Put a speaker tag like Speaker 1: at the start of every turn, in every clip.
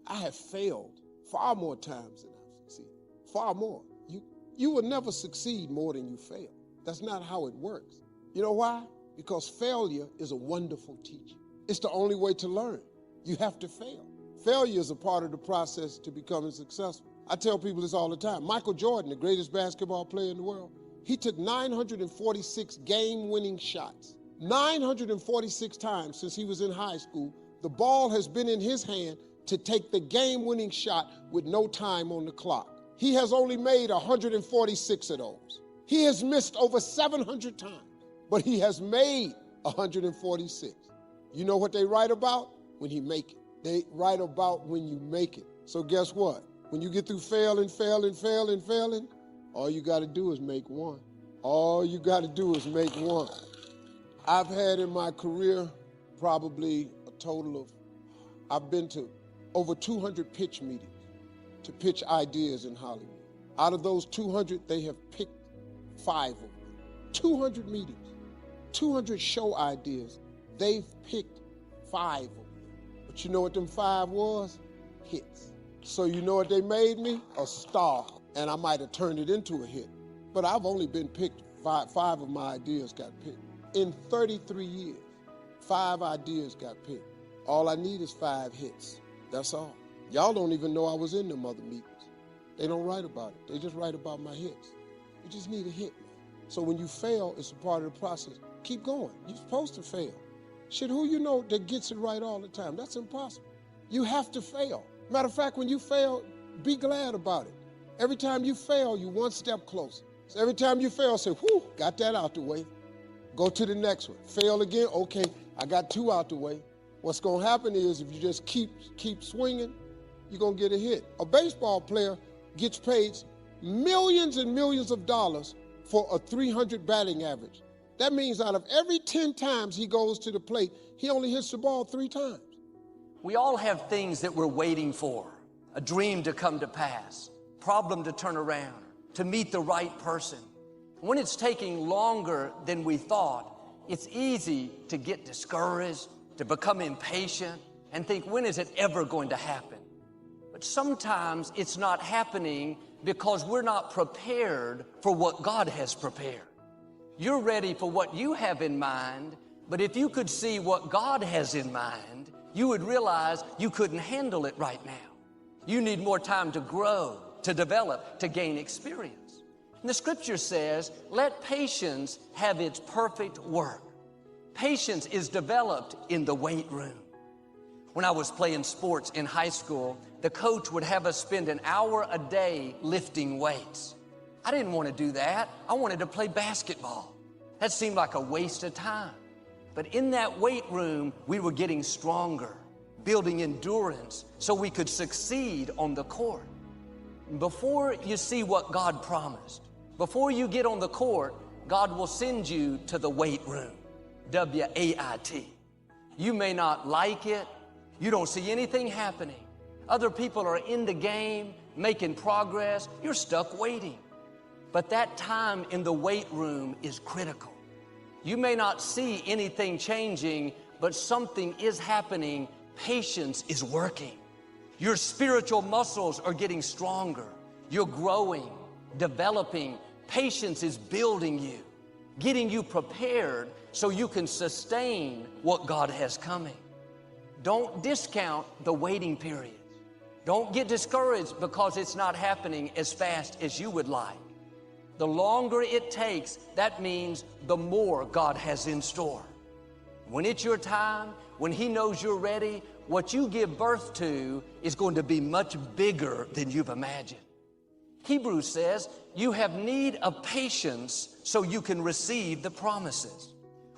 Speaker 1: I have failed far more times than I've succeeded. Far more. You will never succeed more than you fail. That's not how it works. You know why? Because failure is a wonderful teacher. It's the only way to learn. You have to fail. Failure is a part of the process to becoming successful. I tell people this all the time. Michael Jordan, the greatest basketball player in the world, he took 946 game-winning shots. 946 times since he was in high school, the ball has been in his hand to take the game-winning shot with no time on the clock. He has only made 146 of those. He has missed over 700 times, but he has made 146. You know what they write about? When he make it. They write about when you make it. So guess what? When you get through failing, all you got to do is make one. All you got to do is make one. I've had in my career probably a total of, I've been to over 200 pitch meetings to pitch ideas in Hollywood. Out of those 200, they have picked 5 of them. 200 meetings, 200 show ideas. They've picked 5 of them. But you know what them 5 was? Hits. So you know what they made me? A star. And I might have turned it into a hit. But I've only been picked, 5 of my ideas got picked. In 33 years, 5 ideas got picked. All I need is 5 hits. That's all. Y'all don't even know I was in them other meetings. They don't write about it. They just write about my hits. You just need a hit, man. So when you fail, it's a part of the process. Keep going. You're supposed to fail. Shit, who you know that gets it right all the time? That's impossible. You have to fail. Matter of fact, when you fail, be glad about it. Every time you fail, you're one step closer. So every time you fail, say, whew, got that out the way. Go to the next one. Fail again, okay, I got 2 out the way. What's gonna happen is if you just keep swinging, you're gonna get a hit. A baseball player gets paid millions and millions of dollars for a 300 batting average. That means out of every 10 times he goes to the plate, he only hits the ball 3 times.
Speaker 2: We all have things that we're waiting for, a dream to come to pass, problem to turn around, to meet the right person. When it's taking longer than we thought, it's easy to get discouraged, to become impatient, and think, when is it ever going to happen? But sometimes it's not happening because we're not prepared for what God has prepared. You're ready for what you have in mind, but if you could see what God has in mind, you would realize you couldn't handle it right now. You need more time to grow, to develop, to gain experience. And the scripture says, let patience have its perfect work. Patience is developed in the weight room. When I was playing sports in high school, the coach would have us spend an hour a day lifting weights. I didn't want to do that. I wanted to play basketball. That seemed like a waste of time. But in that weight room, we were getting stronger, building endurance so we could succeed on the court. Before you see what God promised, before you get on the court, God will send you to the weight room, W-A-I-T. You may not like it. You don't see anything happening. Other people are in the game, making progress. You're stuck waiting. But that time in the weight room is critical. You may not see anything changing, but something is happening. Patience is working. Your spiritual muscles are getting stronger. You're growing, developing. Patience is building you, getting you prepared so you can sustain what God has coming. Don't discount the waiting periods. Don't get discouraged because it's not happening as fast as you would like. The longer it takes, that means the more God has in store. When it's your time, when He knows you're ready, what you give birth to is going to be much bigger than you've imagined. Hebrews says you have need of patience so you can receive the promises.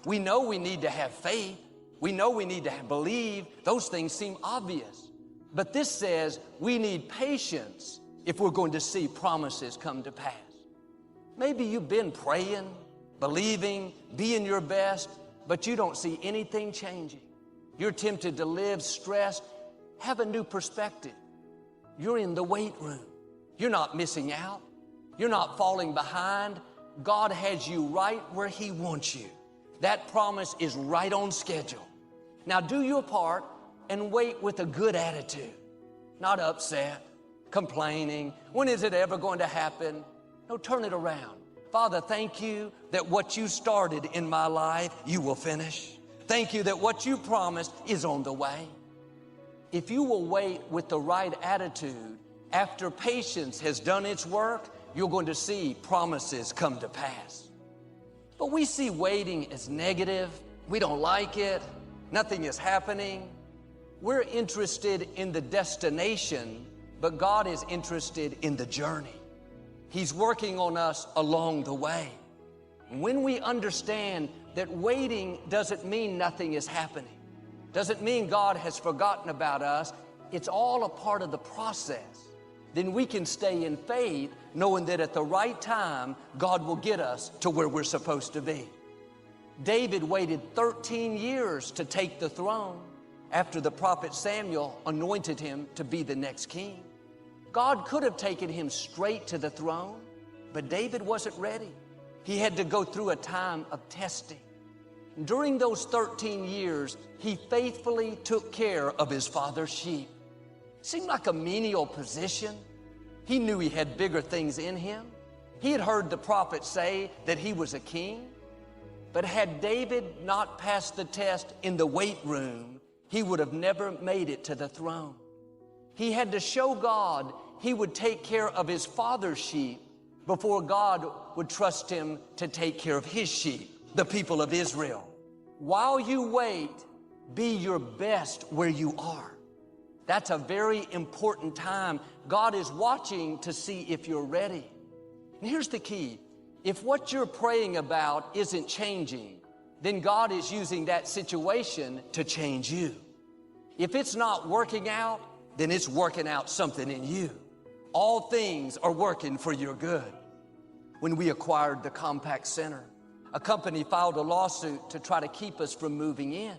Speaker 2: We know we need to have faith. We know we need to believe. Those things seem obvious. But this says we need patience if we're going to see promises come to pass. Maybe you've been praying, believing, being your best, but you don't see anything changing. You're tempted to live stressed. Have a new perspective. You're in the weight room. You're not missing out. You're not falling behind. God has you right where He wants you. That promise is right on schedule. Now do your part and wait with a good attitude. not upset, complaining. When is it ever going to happen? No, turn it around. Father, thank you that what you started in my life, you will finish. Thank you that what you promised is on the way. If you will wait with the right attitude, after patience has done its work, you're going to see promises come to pass. But we see waiting as negative. We don't like it. Nothing is happening. We're interested in the destination, but God is interested in the journey. He's working on us along the way. When we understand that waiting doesn't mean nothing is happening, doesn't mean God has forgotten about us, it's all a part of the process, then we can stay in faith knowing that at the right time, God will get us to where we're supposed to be. David waited 13 years to take the throne after the prophet Samuel anointed him to be the next king. God could have taken him straight to the throne, but David wasn't ready. He had to go through a time of testing. During those 13 years, he faithfully took care of his father's sheep. Seemed like a menial position. He knew he had bigger things in him. He had heard the prophet say that he was a king. But had David not passed the test in the weight room, he would have never made it to the throne. He had to show God he would take care of his father's sheep before God would trust him to take care of his sheep, the people of Israel. While you wait, be your best where you are. That's a very important time. God is watching to see if you're ready. And here's the key. If what you're praying about isn't changing, then God is using that situation to change you. If it's not working out, then it's working out something in you. All things are working for your good. When we acquired the Compact Center, a company filed a lawsuit to try to keep us from moving in.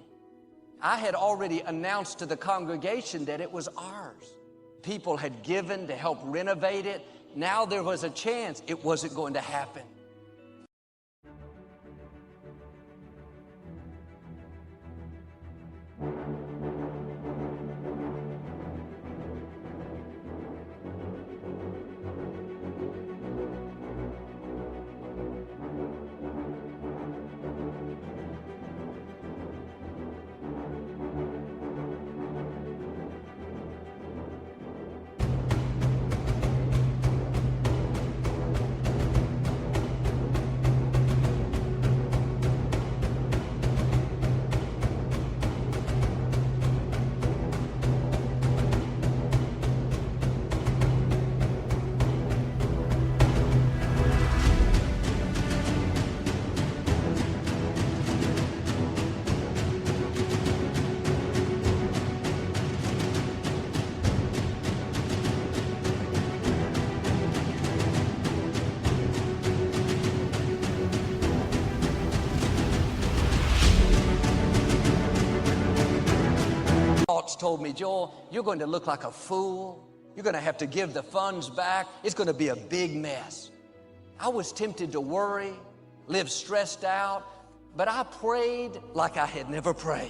Speaker 2: I had already announced to the congregation that it was ours. People had given to help renovate it. Now there was a chance it wasn't going to happen. Told me, Joel, you're going to look like a fool. You're going to have to give the funds back. It's going to be a big mess. I was tempted to worry, live stressed out, but I prayed like I had never prayed.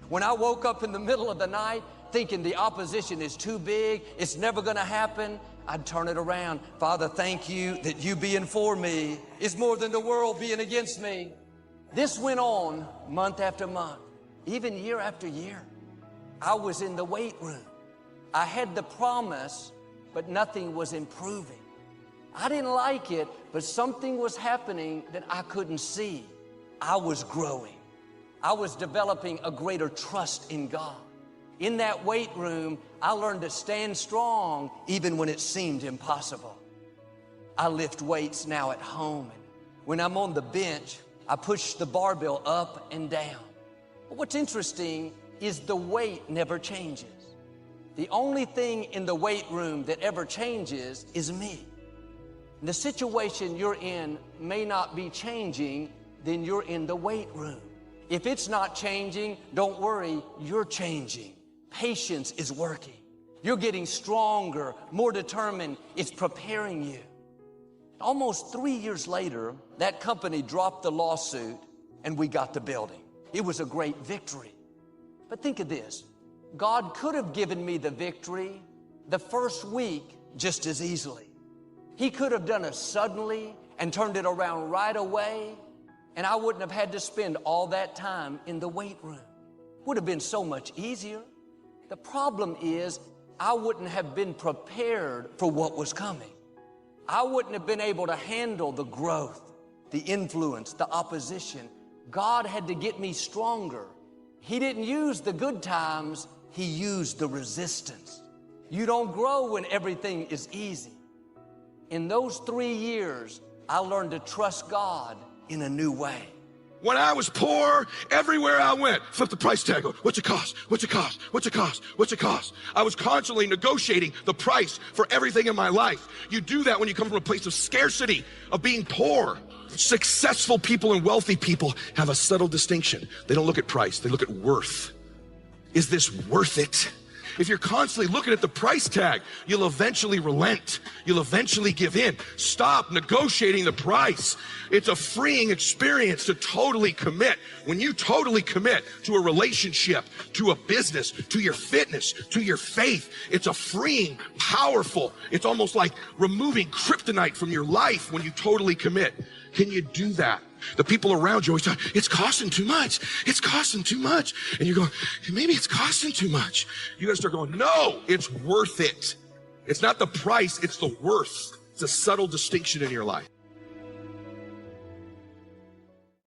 Speaker 2: When I woke up in the middle of the night thinking the opposition is too big, it's never going to happen, I'd turn it around. Father, thank you that you being for me is more than the world being against me. This went on month after month, even year after year. I was in the weight room. I had the promise, but nothing was improving. I didn't like it, but something was happening that I couldn't see. I was growing. I was developing a greater trust in God. In that weight room, I learned to stand strong even when it seemed impossible. I lift weights now at home. And when I'm on the bench, I push the barbell up and down. But what's interesting is the weight never changes. The only thing in the weight room that ever changes is me. The situation you're in may not be changing, then you're in the weight room. If it's not changing, don't worry, you're changing. Patience is working. You're getting stronger, more determined. It's preparing you. Almost 3 years later, that company dropped the lawsuit and we got the building. It was a great victory. But think of this. God could have given me the victory, the first week just as easily. He could have done it suddenly and turned it around right away, and I wouldn't have had to spend all that time in the weight room. Would have been so much easier. The problem is I wouldn't have been prepared for what was coming. I wouldn't have been able to handle the growth, the influence, the opposition. God had to get me stronger. He didn't use the good times, He used the resistance. You don't grow when everything is easy. In those 3 years, I learned to trust God in a new way.
Speaker 3: When I was poor, everywhere I went, flip the price tag. What's it cost? What's it cost? What's it cost? What's it cost? I was constantly negotiating the price for everything in my life. You do that when you come from a place of scarcity, of being poor. Successful people and wealthy people have a subtle distinction. They don't look at price, they look at worth. Is this worth it? If you're constantly looking at the price tag, you'll eventually relent. You'll eventually give in. Stop negotiating the price. It's a freeing experience to totally commit. When you totally commit to a relationship, to a business, to your fitness, to your faith, it's a freeing, powerful, it's almost like removing kryptonite from your life when you totally commit. Can you do that? The people around you always talk, it's costing too much. It's costing too much. And you're going, maybe it's costing too much. You got to start going, no, it's worth it. It's not the price, it's the worth. It's a subtle distinction in your life.